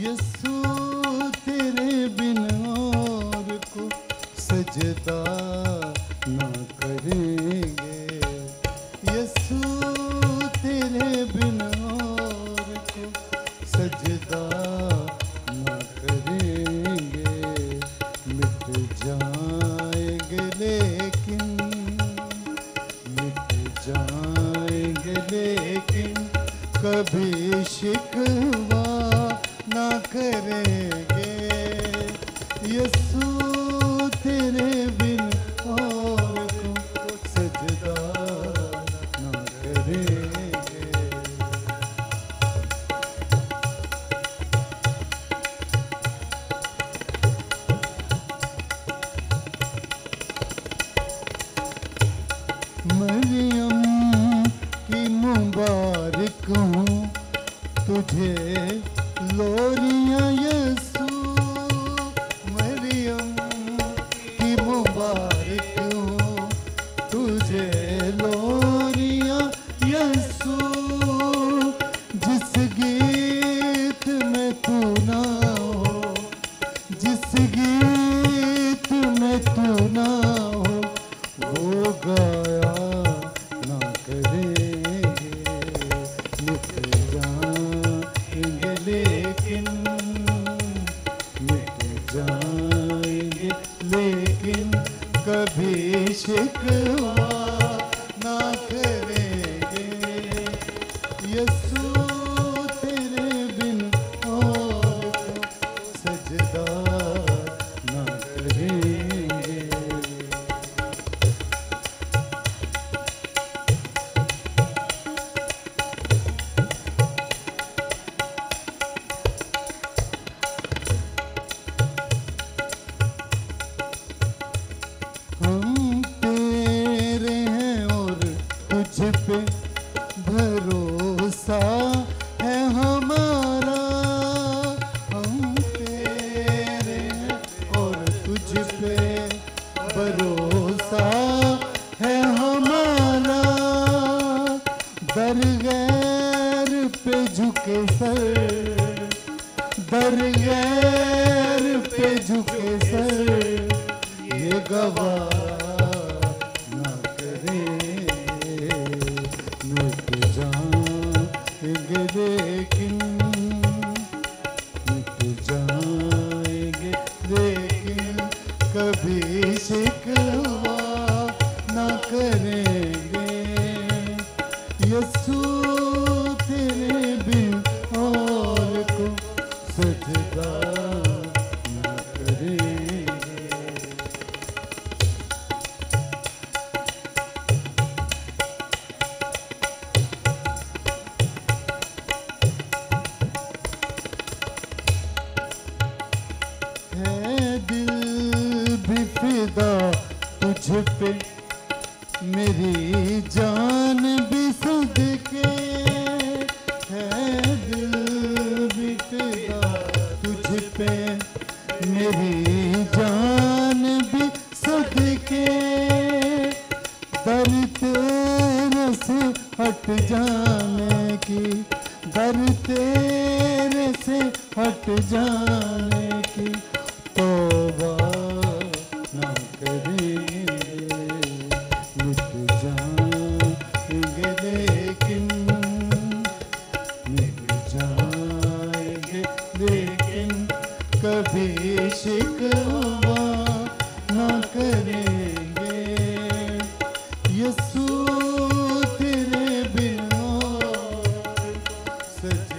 यीशु तेरे बिन और को सजदा ना करेंगे। यीशु तेरे बिन और को सजदा ना करेंगे। मिट जाएंगे लेकिन, मिट जाएंगे लेकिन कभी शिकवा ना करेंगे। यीशु तेरे बिन और को सजदा ना करेंगे। मरियम की मुबारक हूँ तुझे लोरियां यीशु। मरियम की मुबारक हूँ तुझे लोरियां यीशु। जिस गीत में तू ना हो, जिस गीत में तू ना हो वो गाया ना करेंगे। मिट जाएंगे लेकिन, मिट जाएंगे लेकिन कभी शिकवा ना करेंगे। यीशु तेरे बिन और को सजदा ना करेंगे। हम तेरे हैं और तुझ पे भरोसा है हमारा। हम तेरे हैं और तुझ पे भरोसा है हमारा। दर गैर पे झुके सर, दर गैर पे झुके सर ये गवाह ना करें। मिट जाएंगे लेकिन, मिट जाएंगे लेकिन कभी शिकवा ना करेंगे। यीशु तेरे बिन और को सजदा ना करेंगे। है दिल भी फिदा तुझ पे, मेरी जान भी सदके। है दिल भी फिदा तुझ पे, मेरी जान भी सदके। दर तेरे से हट जाने की, दर तेरे से हट जाने की तौबा ना करेंगे। मिट जाएंगे लेकिन, मिट जाएंगे लेकिन कभी शिकवा ना करेंगे। यीशु तेरे बिन और सजदा